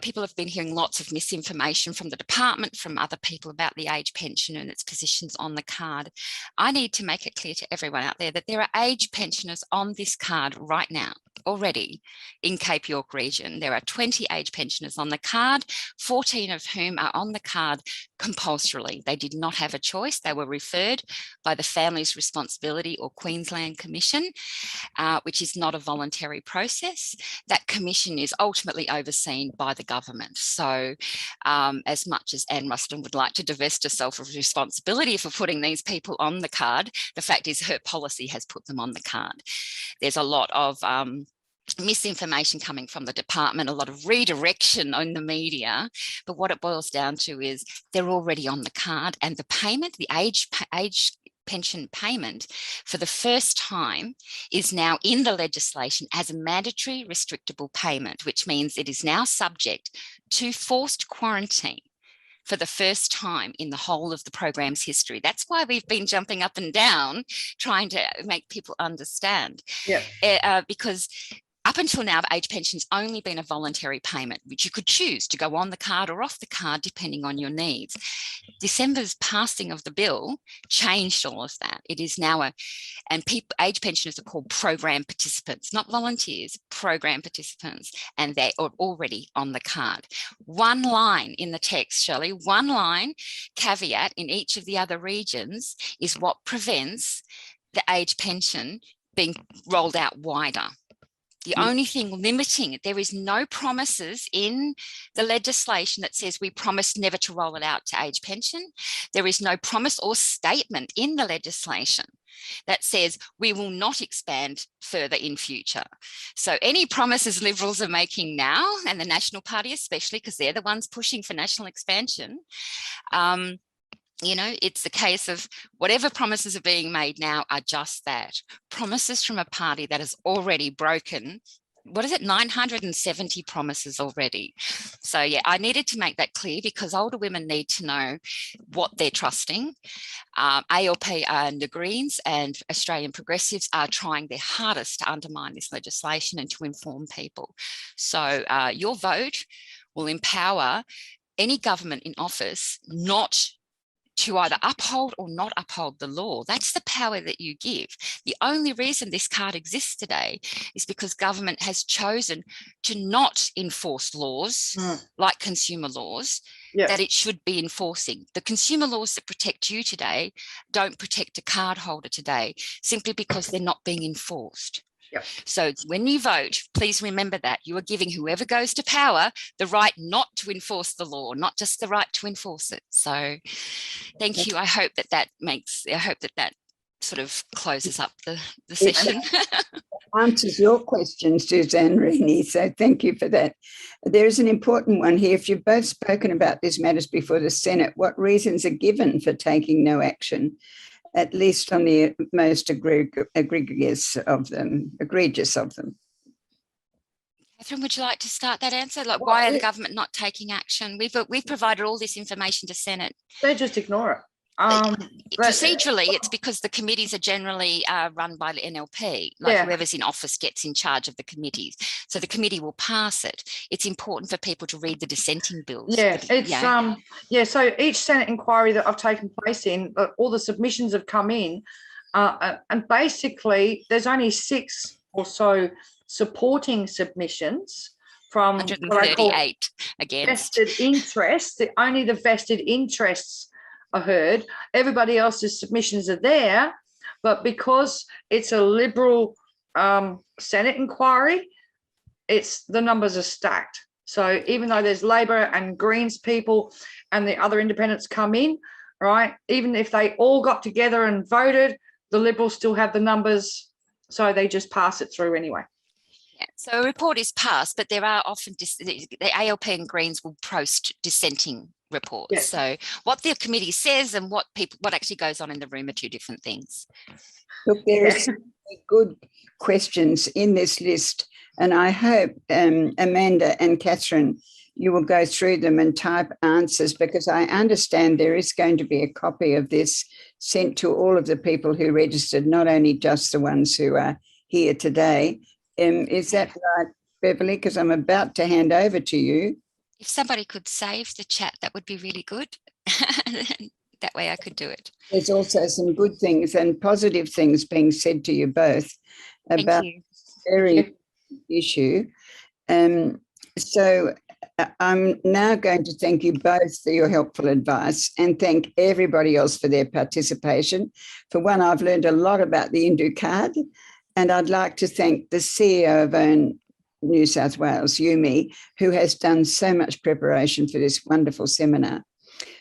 people have been hearing lots of misinformation from the department, from other people about the age pension and its positions on the card. I need to make it clear to everyone out there that there are age pensioners on this card right now already in Cape York region. There are 20 age pensioners on the card, 14 of whom are on the card compulsorily. They did not have a choice. They were referred by the Families Responsibility or Queensland Commission, which is not a voluntary process. That commission is ultimately overseen by the government. So as much as Anne Ruston would like to divest herself of responsibility for putting these people on the card, the fact is her policy has put them on the card. There's a lot of misinformation coming from the department, a lot of redirection on the media, but what it boils down to is they're already on the card, and the payment, the age pension payment for the first time is now in the legislation as a mandatory restrictable payment, which means it is now subject to forced quarantine for the first time in the whole of the program's history. That's why we've been jumping up and down trying to make people understand. Yeah. Because up until now, age pension's only been a voluntary payment, which you could choose to go on the card or off the card, depending on your needs. December's passing of the bill changed all of that. It is now age pensioners are called program participants, not volunteers, program participants, and they are already on the card. One line in the text, Shirley, one line caveat in each of the other regions is what prevents the age pension being rolled out wider. The only thing limiting it, there is no promises in the legislation that says we promise never to roll it out to age pension. There is no promise or statement in the legislation that says we will not expand further in future. So any promises Liberals are making now, and the National Party especially, because they're the ones pushing for national expansion, you know, it's the case of whatever promises are being made now are just that. Promises from a party that has already broken, 970 promises already. So yeah, I needed to make that clear because older women need to know what they're trusting. ALP and the Greens and Australian Progressives are trying their hardest to undermine this legislation and to inform people. So your vote will empower any government in office not to either uphold or not uphold the law. That's the power that you give. The only reason this card exists today is because government has chosen to not enforce laws like consumer laws that it should be enforcing. The consumer laws that protect you today don't protect a card holder today simply because they're not being enforced. Yep. So when you vote, please remember that you are giving whoever goes to power the right not to enforce the law, not just the right to enforce it. So thank you. I hope that sort of closes up the session. Answers your question, Suzanne Reaney. So thank you for that. There's an important one here. If you've both spoken about these matters before the Senate, what reasons are given for taking no action? At least on the most egregious of them. Catherine, would you like to start that answer? Like, why are the government not taking action? We've provided all this information to Senate. They just ignore it. Procedurally, it's because the committees are generally run by the NLP. Whoever's in office gets in charge of the committees. So the committee will pass it. It's important for people to read the dissenting bills. So each Senate inquiry that I've taken place in, all the submissions have come in, and basically there's only 6 or so supporting submissions from 138 against vested interests. Only the vested interests are heard. Everybody else's submissions are there, but because it's a Liberal Senate inquiry, the numbers are stacked. So even though there's Labor and Greens people and the other independents come in, right, even if they all got together and voted, the Liberals still have the numbers, so they just pass it through anyway. So a report is passed, but there are often the ALP and Greens will post dissenting reports. Yes. So what the committee says and what actually goes on in the room are 2 different things. Look, there are some good questions in this list And I hope, Amanda and Catherine, you will go through them and type answers, because I understand there is going to be a copy of this sent to all of the people who registered, not only just the ones who are here today. Is that right, Beverly? Because I'm about to hand over to you. If somebody could save the chat, that would be really good. That way I could do it. There's also some good things and positive things being said to you both about Thank you. very issue. So I'm now going to thank you both for your helpful advice and thank everybody else for their participation. For one, I've learned a lot about the Indue card, and I'd like to thank the CEO of OWN New South Wales, Yumi, who has done so much preparation for this wonderful seminar.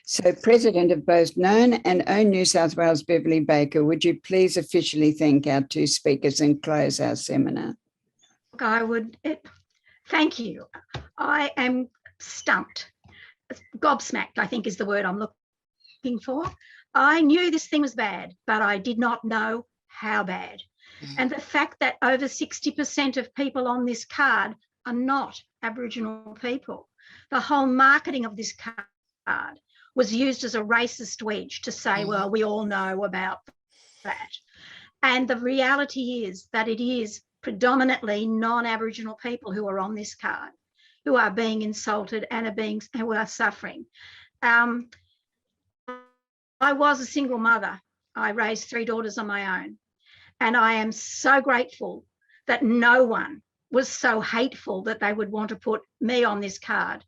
So, President of both Known and OWN New South Wales, Beverly Baker, would you please officially thank our two speakers and close our seminar? I would. Thank you. I am stumped. Gobsmacked, I think, is the word I'm looking for. I knew this thing was bad, but I did not know how bad. And the fact that over 60% of people on this card are not Aboriginal people. The whole marketing of this card was used as a racist wedge to say, well, we all know about that. And the reality is that it is predominantly non-Aboriginal people who are on this card, who are being insulted and who are suffering. I was a single mother. I raised 3 daughters on my own. And I am so grateful that no one was so hateful that they would want to put me on this card.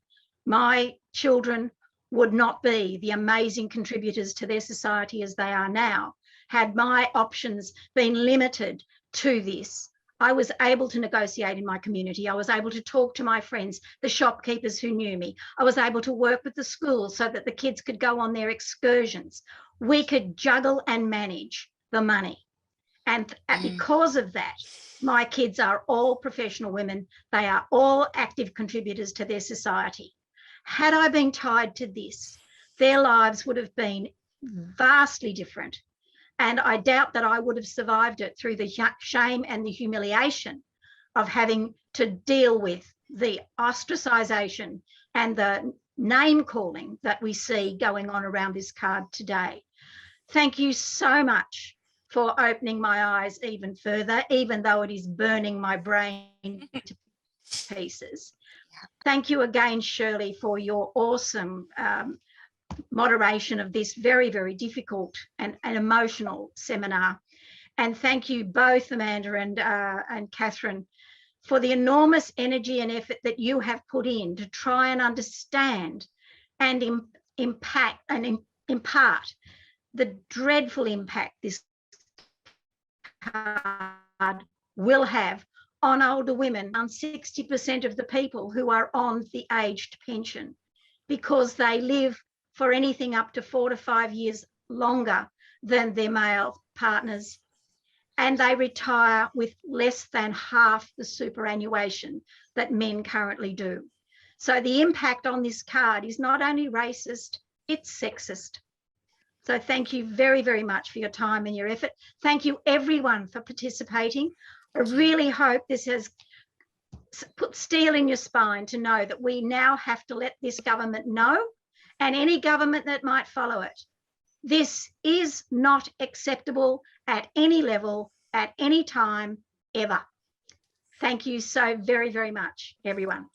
My children would not be the amazing contributors to their society as they are now, had my options been limited to this. I was able to negotiate in my community. I was able to talk to my friends, the shopkeepers who knew me. I was able to work with the schools so that the kids could go on their excursions. We could juggle and manage the money. And because of that, my kids are all professional women. They are all active contributors to their society. Had I been tied to this, their lives would have been vastly different. And I doubt that I would have survived it through the shame and the humiliation of having to deal with the ostracisation and the name calling that we see going on around this card today. Thank you so much for opening my eyes even further, even though it is burning my brain to pieces. Thank you again, Shirley, for your awesome moderation of this very, very difficult and emotional seminar. And thank you both, Amanda and Catherine, for the enormous energy and effort that you have put in to try and understand and impart the dreadful impact this card will have on older women, on 60% of the people who are on the aged pension, because they live for anything up to 4 to 5 years longer than their male partners, and they retire with less than half the superannuation that men currently do. So the impact on this card is not only racist, it's sexist. So thank you very, very much for your time and your effort. Thank you everyone for participating. I really hope this has put steel in your spine to know that we now have to let this government know, and any government that might follow it. This is not acceptable at any level, at any time, ever. Thank you so very, very much, everyone.